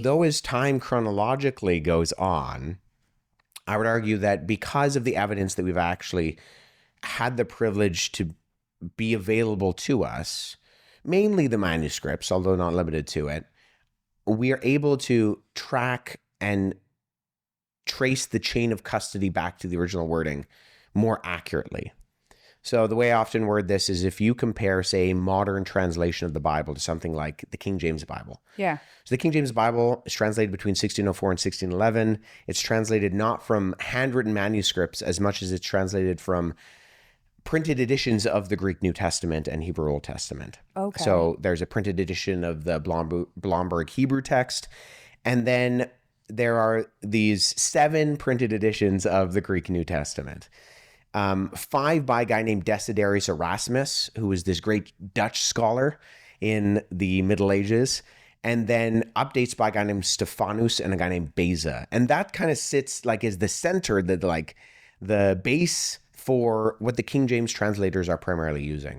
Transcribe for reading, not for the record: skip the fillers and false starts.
though as time chronologically goes on, I would argue that because of the evidence that we've actually had the privilege to be available to us, mainly the manuscripts, although not limited to it, we are able to track and trace the chain of custody back to the original wording more accurately. So the way I often word this is if you compare, say, a modern translation of the Bible to something like the King James Bible. Yeah. So the King James Bible is translated between 1604 and 1611. It's translated not from handwritten manuscripts as much as it's translated from printed editions of the Greek New Testament and Hebrew Old Testament. Okay. So there's a printed edition of the Blomberg Hebrew text, and then there are these 7 printed editions of the Greek New Testament. 5 by a guy named Desiderius Erasmus, who was this great Dutch scholar in the Middle Ages, and then updates by a guy named Stephanus and a guy named Beza. And that kind of sits like as the center, the base for what the King James translators are primarily using.